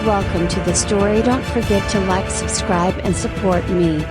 Welcome to the story. Don't forget to like, subscribe and support me.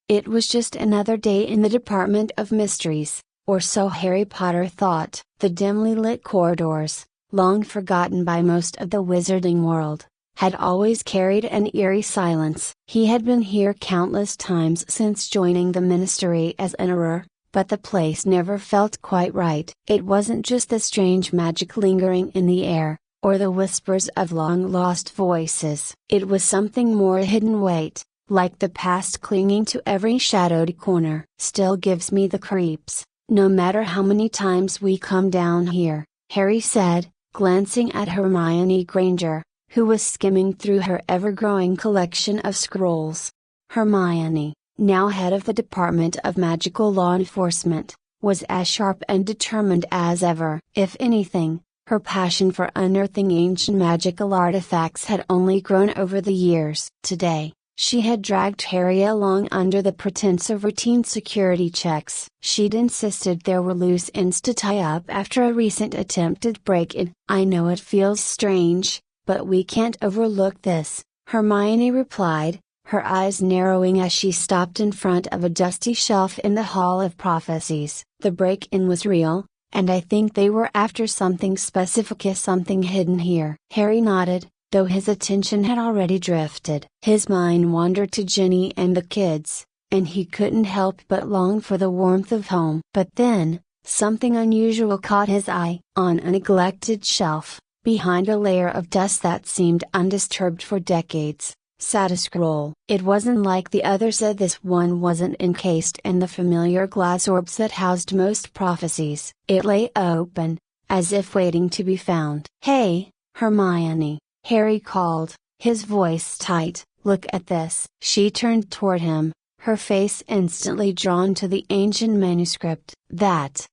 It was just another day in the Department of Mysteries, or so Harry Potter thought. The dimly lit corridors, long forgotten by most of the wizarding world, had always carried an eerie silence. He had been here countless times since joining the Ministry as Enterer, but the place never felt quite right. It wasn't just the strange magic lingering in the air, or the whispers of long-lost voices. It was something more, a hidden weight, like the past clinging to every shadowed corner. Still gives me the creeps, no matter how many times we come down here, Harry said, glancing at Hermione Granger, who was skimming through her ever-growing collection of scrolls. Hermione, now head of the Department of Magical Law Enforcement, was as sharp and determined as ever. If anything, her passion for unearthing ancient magical artifacts had only grown over the years. Today, she had dragged Harry along under the pretense of routine security checks. She'd insisted there were loose ends to tie up after a recent attempted break-in. "I know it feels strange, but we can't overlook this," Hermione replied, her eyes narrowing as she stopped in front of a dusty shelf in the Hall of Prophecies. "The break-in was real, and I think they were after something specific, something hidden here." Harry nodded, though his attention had already drifted. His mind wandered to Ginny and the kids, and he couldn't help but long for the warmth of home. But then, something unusual caught his eye. On a neglected shelf, behind a layer of dust that seemed undisturbed for decades, sat a scroll. It wasn't like the others. This one wasn't encased in the familiar glass orbs that housed most prophecies. It lay open, as if waiting to be found. "Hey, Hermione," Harry called, his voice tight, "look at this." She turned toward him, her face instantly drawn to the ancient manuscript. That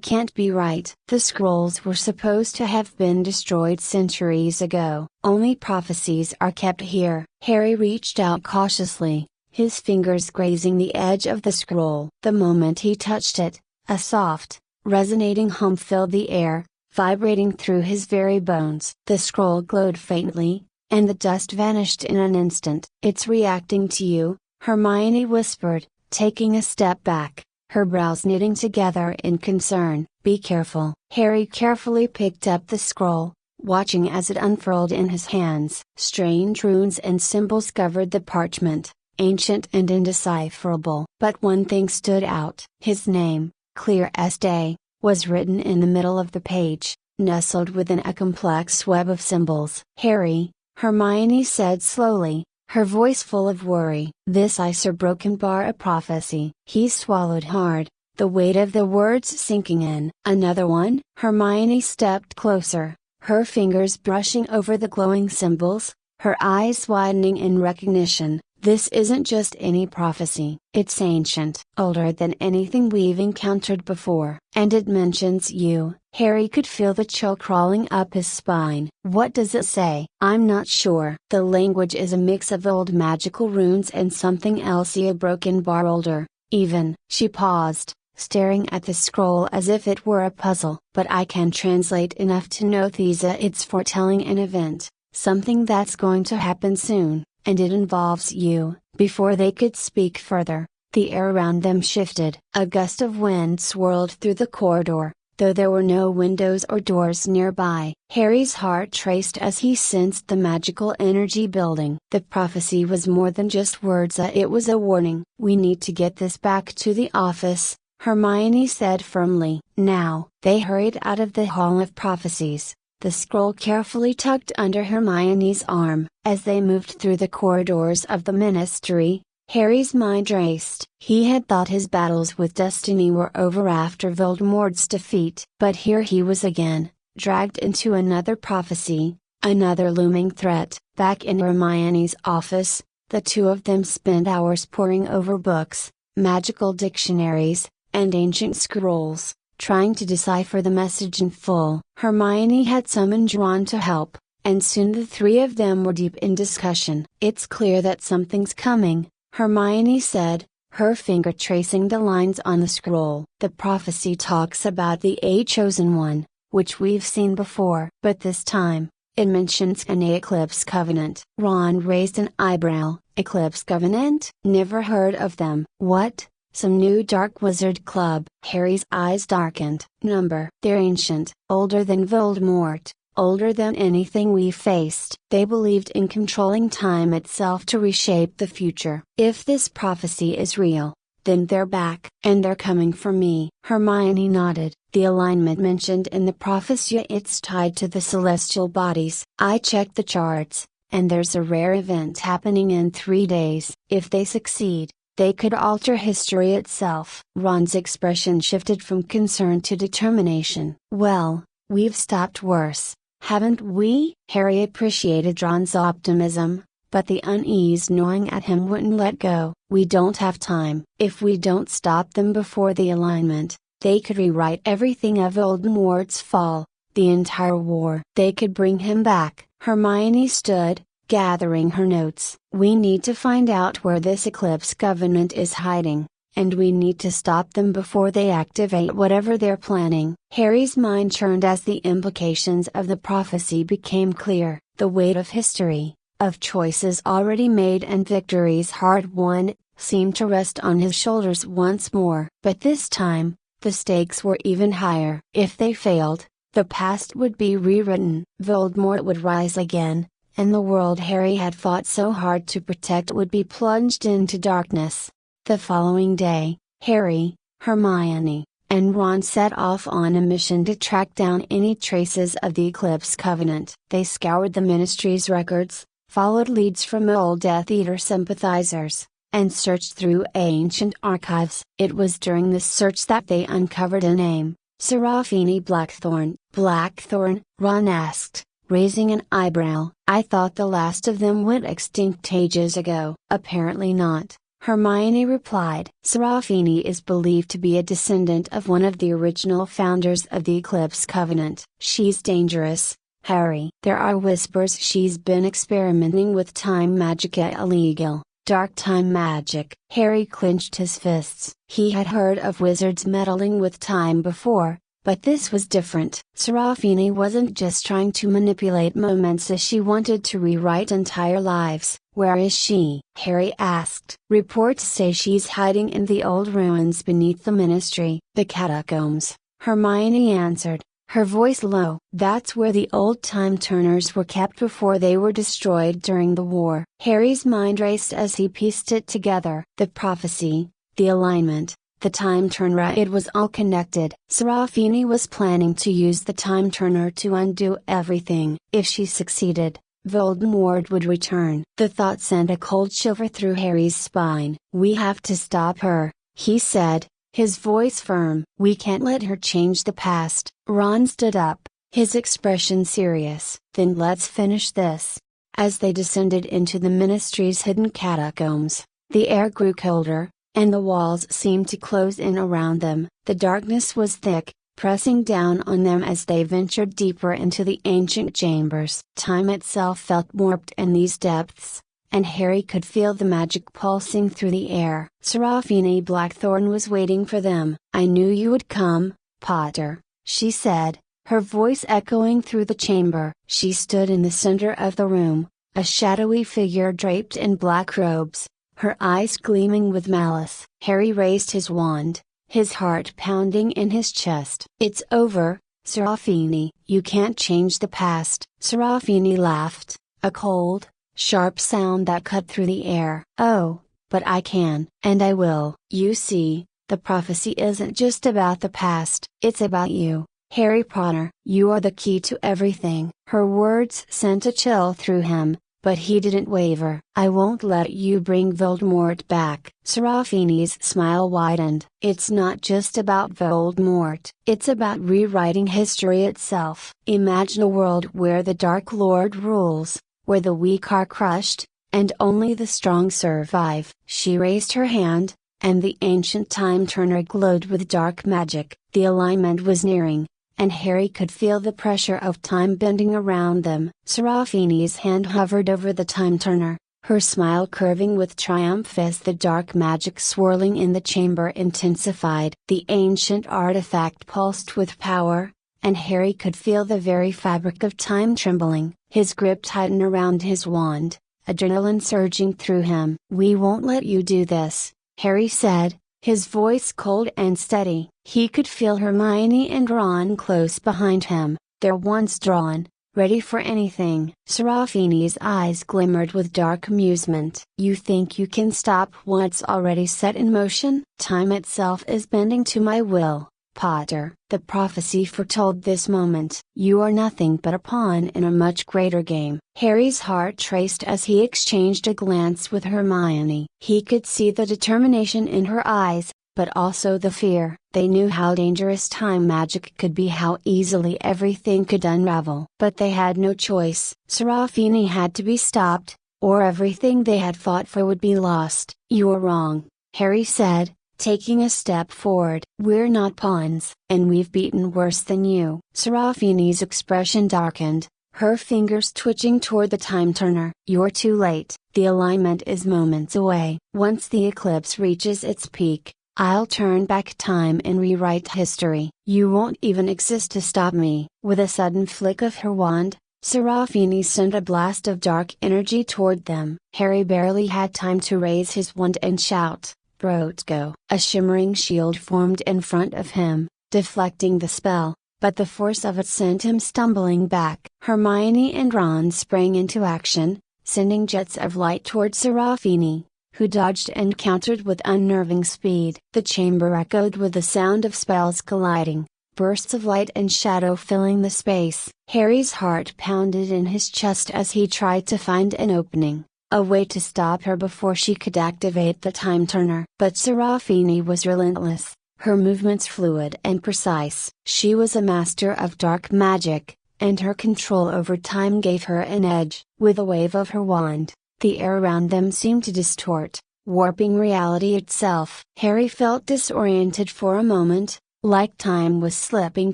can't be right." The scrolls were supposed to have been destroyed centuries ago. "Only prophecies are kept here." Harry reached out cautiously, his fingers grazing the edge of the scroll. The moment he touched it, a soft, resonating hum filled the air, vibrating through his very bones. The scroll glowed faintly, and the dust vanished in an instant. "It's reacting to you," Hermione whispered, taking a step back, her brows knitting together in concern. "Be careful." Harry carefully picked up the scroll, watching as it unfurled in his hands. Strange runes and symbols covered the parchment, ancient and indecipherable. But one thing stood out. His name, clear as day, was written in the middle of the page, nestled within a complex web of symbols. "Harry," Hermione said slowly, her voice full of worry. "This ice or broken bar a prophecy." He swallowed hard, the weight of the words sinking in. "Another one?" Hermione stepped closer, her fingers brushing over the glowing symbols, her eyes widening in recognition. "This isn't just any prophecy. It's ancient, older than anything we've encountered before. And it mentions you." Harry could feel the chill crawling up his spine. "What does it say?" "I'm not sure. The language is a mix of old magical runes and something else, a broken bar older, even." She paused, staring at the scroll as if it were a puzzle. "But I can translate enough to know it's foretelling an event, something that's going to happen soon. And it involves you." Before they could speak further, the air around them shifted. A gust of wind swirled through the corridor, though there were no windows or doors nearby. Harry's heart raced as he sensed the magical energy building. The prophecy was more than just words, it was a warning. "We need to get this back to the office," Hermione said firmly. Now, they hurried out of the Hall of Prophecies, the scroll carefully tucked under Hermione's arm. As they moved through the corridors of the Ministry, Harry's mind raced. He had thought his battles with destiny were over after Voldemort's defeat. But here he was again, dragged into another prophecy, another looming threat. Back in Hermione's office, the two of them spent hours poring over books, magical dictionaries, and ancient scrolls, trying to decipher the message in full. Hermione had summoned Ron to help, and soon the three of them were deep in discussion. "It's clear that something's coming," Hermione said, her finger tracing the lines on the scroll. "The prophecy talks about the chosen one, which we've seen before. But this time, It mentions an eclipse covenant. Ron raised an eyebrow. Eclipse covenant? Never heard of them. What? Some new dark wizard club? Harry's eyes darkened. Number. They're ancient, older than Voldemort, older than anything we faced. They believed in controlling time itself to reshape the future. If this prophecy is real, then they're back. And they're coming for me. Hermione nodded. The alignment mentioned in the prophecy, it's tied to the celestial bodies. I checked the charts, and there's a rare event happening in 3 days. If they succeed, they could alter history itself. Ron's expression shifted from concern to determination. Well, we've stopped worse, haven't we? Harry appreciated Ron's optimism, but the unease gnawing at him wouldn't let go. We don't have time. If we don't stop them before the alignment, they could rewrite everything of Voldemort's fall, the entire war. They could bring him back. Hermione stood, gathering her notes. We need to find out where this Eclipse Covenant is hiding, and we need to stop them before they activate whatever they're planning. Harry's mind churned as the implications of the prophecy became clear. The weight of history, of choices already made and victories hard won, seemed to rest on his shoulders once more. But this time, the stakes were even higher. If they failed, the past would be rewritten. Voldemort would rise again, and the world Harry had fought so hard to protect would be plunged into darkness. The following day, Harry, Hermione, and Ron set off on a mission to track down any traces of the Eclipse Covenant. They scoured the Ministry's records, followed leads from old Death Eater sympathizers, and searched through ancient archives. It was during this search that they uncovered a name, Serafini Blackthorn. Blackthorn? Ron asked, raising an eyebrow. I thought the last of them went extinct ages ago. Apparently not, Hermione replied. Serafini is believed to be a descendant of one of the original founders of the Eclipse Covenant. She's dangerous, Harry. There are whispers she's been experimenting with time magic, illegal, dark time magic. Harry clenched his fists. He had heard of wizards meddling with time before, but this was different. Serafini wasn't just trying to manipulate moments, she wanted to rewrite entire lives. Where is she? Harry asked. Reports say she's hiding in the old ruins beneath the Ministry. The catacombs, Hermione answered, her voice low. That's where the old time turners were kept before they were destroyed during the war. Harry's mind raced as he pieced it together. The prophecy, the alignment, the time turner, it was all connected. Serafini was planning to use the time turner to undo everything. If she succeeded, Voldemort would return. The thought sent a cold shiver through Harry's spine. We have to stop her, he said, his voice firm. We can't let her change the past. Ron stood up, his expression serious. Then let's finish this. As they descended into the Ministry's hidden catacombs, the air grew colder, and the walls seemed to close in around them. The darkness was thick, pressing down on them as they ventured deeper into the ancient chambers. Time itself felt warped in these depths, and Harry could feel the magic pulsing through the air. Serafini Blackthorn was waiting for them. I knew you would come, Potter, she said, her voice echoing through the chamber. She stood in the center of the room, a shadowy figure draped in black robes, her eyes gleaming with malice. Harry raised his wand, his heart pounding in his chest. It's over, Serafini. You can't change the past. Serafini laughed, a cold, sharp sound that cut through the air. Oh, but I can. And I will. You see, the prophecy isn't just about the past. It's about you, Harry Potter. You are the key to everything. Her words sent a chill through him, but he didn't waver. I won't let you bring Voldemort back. Serafini's smile widened. It's not just about Voldemort. It's about rewriting history itself. Imagine a world where the Dark Lord rules, where the weak are crushed, and only the strong survive. She raised her hand, and the ancient time turner glowed with dark magic. The alignment was nearing, and Harry could feel the pressure of time bending around them. Serafini's hand hovered over the time turner, her smile curving with triumph as the dark magic swirling in the chamber intensified. The ancient artifact pulsed with power, and Harry could feel the very fabric of time trembling. His grip tightened around his wand, adrenaline surging through him. "We won't let you do this," Harry said, his voice cold and steady. He could feel Hermione and Ron close behind him, their wands drawn, ready for anything. Serafini's eyes glimmered with dark amusement. "You think you can stop what's already set in motion? Time itself is bending to my will, Potter." The prophecy foretold this moment. "You are nothing but a pawn in a much greater game." Harry's heart raced as he exchanged a glance with Hermione. He could see the determination in her eyes, but also the fear. They knew how dangerous time magic could be, how easily everything could unravel. But they had no choice. Serafini had to be stopped, or everything they had fought for would be lost. "You're wrong," Harry said, taking a step forward. "We're not pawns, and we've beaten worse than you." Serafini's expression darkened, her fingers twitching toward the time turner. "You're too late. The alignment is moments away. Once the eclipse reaches its peak, I'll turn back time and rewrite history. You won't even exist to stop me." With a sudden flick of her wand, Serafini sent a blast of dark energy toward them. Harry barely had time to raise his wand and shout, "Brotgo!" A shimmering shield formed in front of him, deflecting the spell, but the force of it sent him stumbling back. Hermione and Ron sprang into action, sending jets of light toward Serafini, who dodged and countered with unnerving speed. The chamber echoed with the sound of spells colliding, bursts of light and shadow filling the space. Harry's heart pounded in his chest as he tried to find an opening, a way to stop her before she could activate the time turner. But Serafini was relentless, her movements fluid and precise. She was a master of dark magic, and her control over time gave her an edge. With a wave of her wand, the air around them seemed to distort, warping reality itself. Harry felt disoriented for a moment, like time was slipping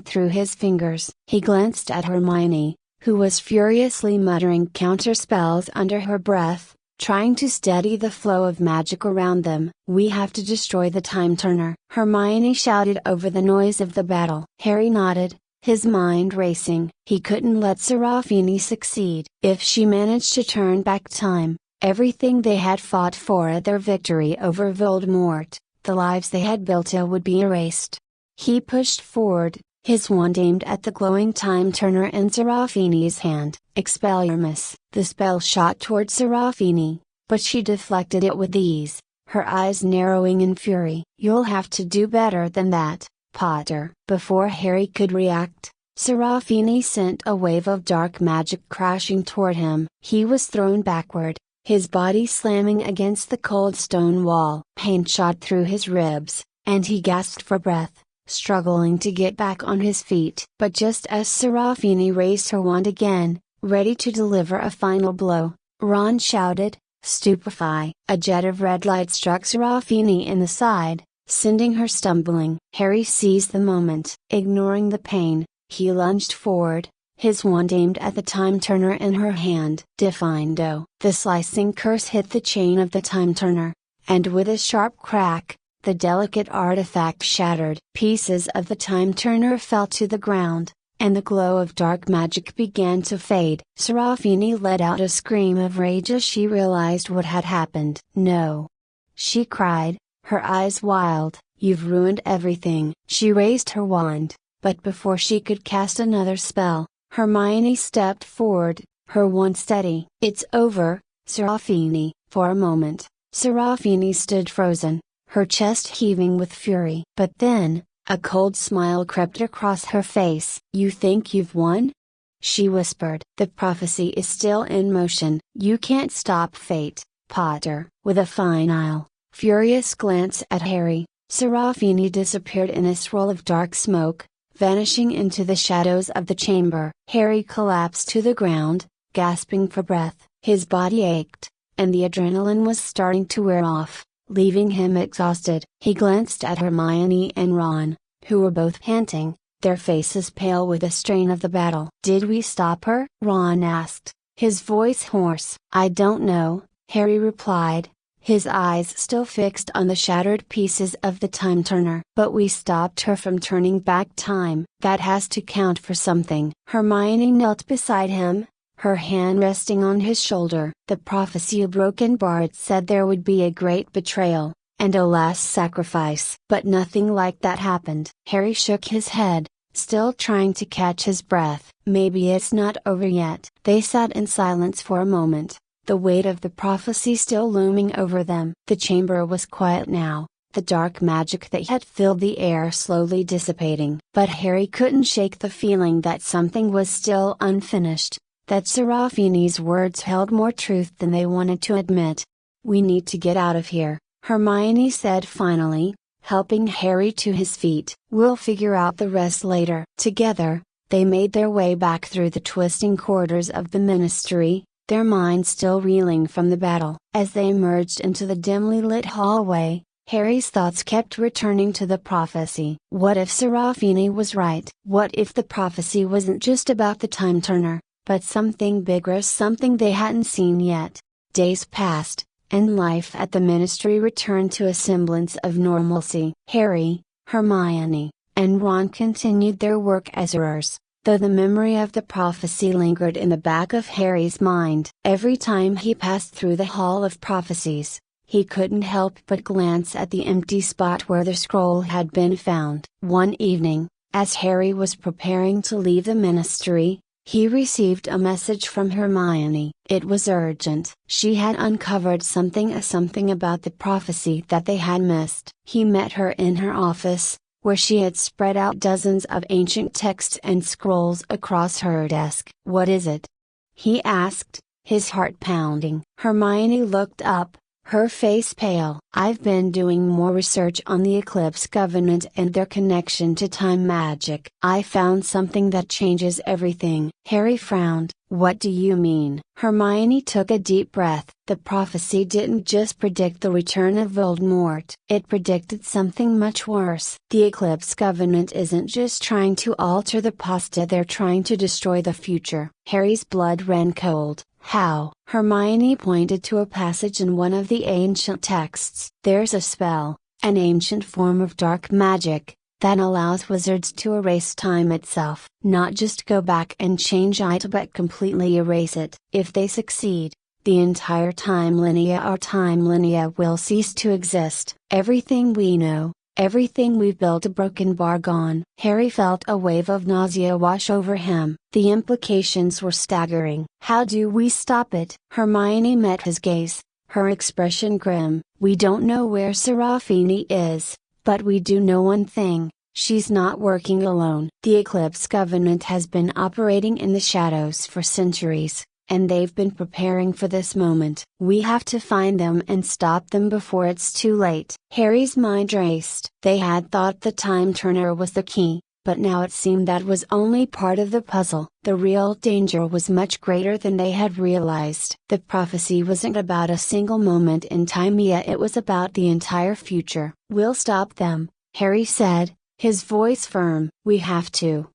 through his fingers. He glanced at Hermione, who was furiously muttering counter spells under her breath, trying to steady the flow of magic around them. "We have to destroy the time turner," Hermione shouted over the noise of the battle. Harry nodded, his mind racing. He couldn't let Serafini succeed. If she managed to turn back time, everything they had fought for at their victory over Voldemort, the lives they had built would be erased. He pushed forward, his wand aimed at the glowing time turner in Serafini's hand. Expelliarmus! The spell shot toward Serafini, but she deflected it with ease, her eyes narrowing in fury. "You'll have to do better than that, Potter." Before Harry could react, Serafini sent a wave of dark magic crashing toward him. He was thrown backward, his body slamming against the cold stone wall. Pain shot through his ribs, and he gasped for breath, struggling to get back on his feet. But just as Serafini raised her wand again, ready to deliver a final blow, Ron shouted, "Stupefy!" A jet of red light struck Serafini in the side, sending her stumbling. Harry seized the moment. Ignoring the pain, he lunged forward, his wand aimed at the time turner in her hand. Defindo! The slicing curse hit the chain of the time turner, and with a sharp crack, the delicate artifact shattered. Pieces of the time turner fell to the ground, and the glow of dark magic began to fade. Serafini let out a scream of rage as she realized what had happened. "No!" she cried, her eyes wild. "You've ruined everything." She raised her wand, but before she could cast another spell, Hermione stepped forward, her wand steady. "It's over, Serafini." For a moment, Serafini stood frozen, her chest heaving with fury. But then, a cold smile crept across her face. "You think you've won?" she whispered. "The prophecy is still in motion. You can't stop fate, Potter." With a final, furious glance at Harry, Serafini disappeared in a swirl of dark smoke, vanishing into the shadows of the chamber. Harry collapsed to the ground, gasping for breath. His body ached, and the adrenaline was starting to wear off, leaving him exhausted. He glanced at Hermione and Ron, who were both panting, their faces pale with the strain of the battle. "Did we stop her?" Ron asked, his voice hoarse. "I don't know," Harry replied, his eyes still fixed on the shattered pieces of the time turner. But we stopped her from turning back time. That has to count for something. Hermione knelt beside him, her hand resting on his shoulder. The prophecy of broken bard said there would be a great betrayal, and a last sacrifice. But nothing like that happened. Harry shook his head, still trying to catch his breath. Maybe it's not over yet. They sat in silence for a moment, the weight of the prophecy still looming over them. The chamber was quiet now, the dark magic that had filled the air slowly dissipating. But Harry couldn't shake the feeling that something was still unfinished, that Serafini's words held more truth than they wanted to admit. "We need to get out of here," Hermione said finally, helping Harry to his feet. "We'll figure out the rest later." Together, they made their way back through the twisting corridors of the Ministry, their minds still reeling from the battle. As they emerged into the dimly lit hallway, Harry's thoughts kept returning to the prophecy. What if Serafini was right? What if the prophecy wasn't just about the time turner, but something bigger, something they hadn't seen yet? Days passed, and life at the Ministry returned to a semblance of normalcy. Harry, Hermione, and Ron continued their work as jurors, though the memory of the prophecy lingered in the back of Harry's mind. Every time he passed through the Hall of Prophecies, he couldn't help but glance at the empty spot where the scroll had been found. One evening, as Harry was preparing to leave the Ministry, he received a message from Hermione. It was urgent. She had uncovered something about the prophecy that they had missed. He met her in her office, where she had spread out dozens of ancient texts and scrolls across her desk. "What is it?" he asked, his heart pounding. Hermione looked up, her face pale. "I've been doing more research on the Eclipse Covenant and their connection to time magic. I found something that changes everything." Harry frowned. "What do you mean?" Hermione took a deep breath. "The prophecy didn't just predict the return of Voldemort. It predicted something much worse. The Eclipse Covenant isn't just trying to alter the past, they're trying to destroy the future." Harry's blood ran cold. "How?" Hermione pointed to a passage in one of the ancient texts. "There's a spell, an ancient form of dark magic, that allows wizards to erase time itself. Not just go back and change it, but completely erase it. If they succeed, the entire time linear will cease to exist. Everything we know, everything we've built a broken bar gone." Harry felt a wave of nausea wash over him. The implications were staggering. "How do we stop it?" Hermione met his gaze, her expression grim. "We don't know where Serafini is, but we do know one thing: she's not working alone. The Eclipse Covenant has been operating in the shadows for centuries, and they've been preparing for this moment. We have to find them and stop them before it's too late." Harry's mind raced. They had thought the time turner was the key, but now it seemed that was only part of the puzzle. The real danger was much greater than they had realized. The prophecy wasn't about a single moment in time yet, it was about the entire future. "We'll stop them," Harry said, his voice firm. "We have to."